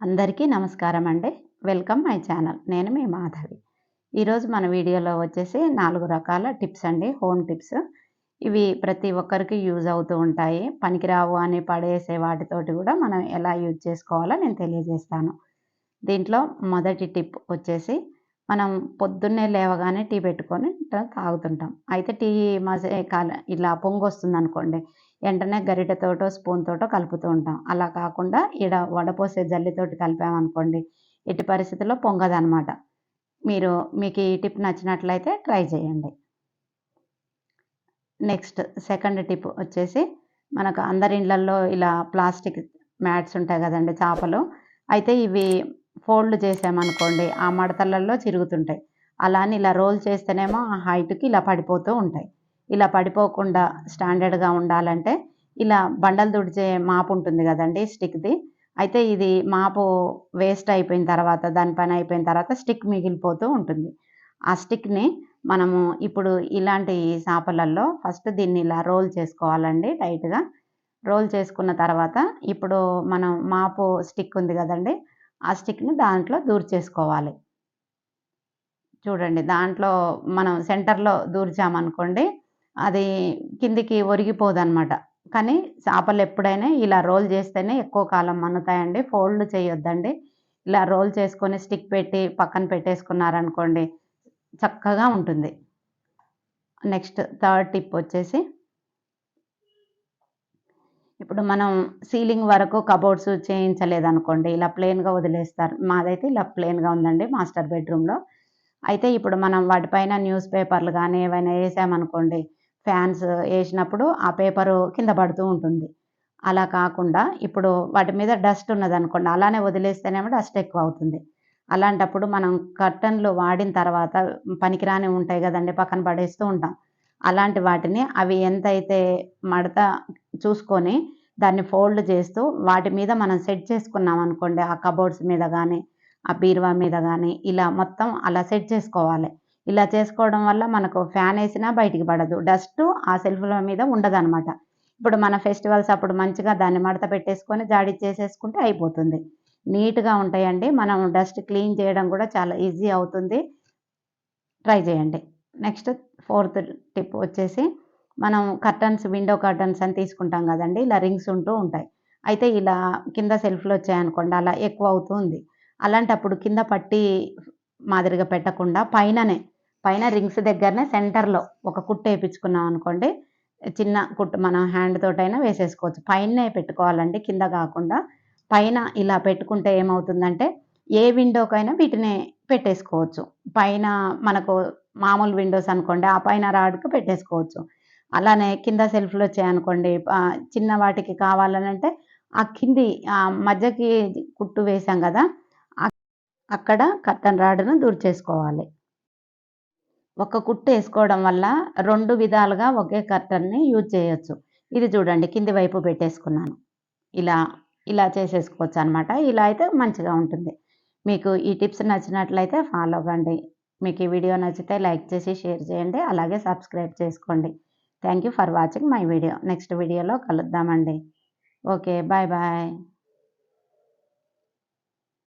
అందరికీ నమస్కారం అండి. Welcome my channel. నేను మీ మాధవి. ఈరోజు మన వీడియోలో వచ్చేసి 4 రకాల టిప్స్ అండి. Home tips. ఇవి ప్రతి ఒక్కరికి యూజ్ అవుతూ ఉంటాయి. పనికిరావు అని పడేసే వాటితోటి కూడా మనం ఎలా యూజ్ చేసుకోవాలో నేను తెలియజేస్తాను. దీంట్లో మొదటి టిప్ వచ్చేసి మనం పొద్దున్నే లేవగానే టీ పెట్టుకొని తాగుతుంటాం. అయితే టీ ఇలా పొంగొస్తుందనుకోండి, వెంటనే గరిటెతోటో, స్పూన్‌తోటో కలుపుతూ ఉంటాం. అలా కాకుండా వడపోసే జల్లితోటి కలిపామనుకోండి, ఎట్టి పరిస్థితుల్లో పొంగదనమాట. మీకు ఈ టిప్ నచ్చినట్లయితే ట్రై చేయండి. నెక్స్ట్ సెకండ్ టిప్ వచ్చేసి మనకు అందరి ఇళ్లల్లో ఇలా ప్లాస్టిక్ మ్యాట్స్ ఉంటాయి కదండీ! చాపలు. అయితే ఇవి ఫోల్డ్ చేసామనుకోండి, ఆ మడతలలో చిరుగుతుంటాయి. అలా అని ఇలా రోల్ చేస్తేనేమో ఆ హైట్‌కి ఇలా పడిపోతూ ఉంటాయి. ఇలా పడిపోకుండా స్టాండర్డ్‌గా ఉండాలంటే ఇలా బండలు తుడిచే మాప్ ఉంటుంది కదండీ! స్టిక్‌ది. అయితే ఇది మాపు వేస్ట్ అయిపోయిన తర్వాత, దాని పని అయిపోయిన తర్వాత స్టిక్ మిగిలిపోతూ ఉంటుంది. ఆ స్టిక్‌ని మనము ఇప్పుడు ఇలాంటి చాపలల్లో ఫస్ట్ దీన్ని ఇలా రోల్ చేసుకోవాలండి టైట్‌గా. రోల్ చేసుకున్న తర్వాత ఇప్పుడు మనం మాపు స్టిక్ ఉంది కదండీ! ఆ స్టిక్‌ని దాంట్లో దూర్చేసుకోవాలి. చూడండి, దాంట్లో మనం సెంటర్‌లో దూర్చామనుకోండి, అది కిందికి ఒరిగిపోదనమాట. కానీ చేపలెప్పుడైనా ఇలా రోల్ చేస్తేనే ఎక్కువ కాలం మన్నుతాయండి. ఫోల్డ్ చేయొద్దండి. ఇలా రోల్ చేసుకొని స్టిక్ పెట్టి పక్కన పెట్టేసుకున్నారనుకోండి, చక్కగా ఉంటుంది. నెక్స్ట్ థర్డ్ టిప్ వచ్చేసి, ఇప్పుడు మనం సీలింగ్ వరకు కబోర్డ్స్ చేయించలేదనుకోండి, ఇలా ప్లెయిన్‌గా వదిలేస్తారు. మాదైతే ఇలా ప్లెయిన్‌గా ఉందండి మాస్టర్ బెడ్‌రూమ్‌లో. అయితే ఇప్పుడు మనం వాటిపైన న్యూస్ పేపర్లు గానీ, ఏవైనా ఏసామనుకోండి, ఫ్యాన్స్ ఏసినప్పుడు ఆ పేపరు కింద పడుతూ ఉంటుంది. అలా కాకుండా ఇప్పుడు వాటి మీద డస్ట్ ఉన్నదనుకోండి, అలానే వదిలేస్తేనేమో డస్ట్ ఎక్కువవుతుంది. అలాంటప్పుడు మనం కర్టన్‌లు వాడిన తర్వాత పనికిరానివి ఉంటాయి గదండీ! పక్కన పడేస్తూ ఉంటాం. అలాంటి వాటిని అవి ఎంతైతే మడత చూసుకొని దాన్ని ఫోల్డ్ చేస్తూ వాటి మీద మనం సెట్ చేసుకున్నామనుకోండి, ఆ కబోర్డ్స్ మీద గానీ, ఆ బీరువా మీద గానీ, ఇలా మొత్తం అలా సెట్ చేసుకోవాలి. ఇలా చేసుకోవడం వల్ల మనకు ఫ్యానేసినా బయటికి పడదు. డస్టు ఆ సెల్ఫ్‌ల మీద ఉండదనమాట. ఇప్పుడు మన ఫెస్టివల్స్ అప్పుడు మంచిగా దాన్ని మడత పెట్టేసుకొని జాడిచ్చేసేసుకుంటే అయిపోతుంది. నీట్‌గా ఉంటాయండి. మనం డస్ట్ క్లీన్ చేయడం కూడా చాలా ఈజీ అవుతుంది. ట్రై చేయండి. నెక్స్ట్ ఫోర్త్ టిప్ వచ్చేసి, మనం విండో కర్టన్స్ అని తీసుకుంటాం గదండీ! ఇలా రింగ్స్ ఉంటూ ఉంటాయి. అయితే ఇలా కింద సెల్ఫ్‌లో వచ్చాయనుకోండి, అలా ఎక్కువ అవుతూ ఉంది. అలాంటప్పుడు కింద పట్టీ మాదిరిగా పెట్టకుండా పైన రింగ్స్ దగ్గరనే సెంటర్‌లో ఒక కుట్టేపిచ్చుకున్నాం అనుకోండి, చిన్న కుట్టు మనం హ్యాండ్ తోటైనా వేసేసుకోవచ్చు. పైనే పెట్టుకోవాలండి, కింద గాకుండా. పైన ఇలా పెట్టుకుంటే ఏమవుతుందంటే, ఏ విండోకైనా వీటిని పెట్టేసుకోవచ్చు. పైన మనకు మామూలు విండోస్ అనుకోండి, ఆ పైన రాడ్‌కి పెట్టేసుకోవచ్చు. అలానే కింద సెల్ఫ్‌లు వచ్చాయనుకోండి, చిన్న వాటికి కావాలనంటే ఆ కింది మధ్యకి కుట్టు వేశాం గదా! అక్ అక్కడ కర్టన్ రాడ్‌ను దూర్చేసుకోవాలి. ఒక కుట్టేసుకోవడం వల్ల 2 విధాలుగా ఒకే కర్టన్‌ని యూజ్ చేయొచ్చు. ఇది చూడండి, కింది వైపు పెట్టేసుకున్నాను. ఇలా, ఇలా చేసేసుకోవచ్చనమాట. ఇలా అయితే మంచిగా ఉంటుంది. మీకు ఈ టిప్స్ నచ్చినట్లయితే ఫాలో అవ్వండి. మీకు ఈ వీడియో నచ్చితే లైక్ చేసి, షేర్ చేయండి. అలాగే సబ్స్క్రైబ్ చేసుకోండి. Thank you for watching my video. Next వీడియోలో కలుద్దామండి. ఓకే. Bye bye.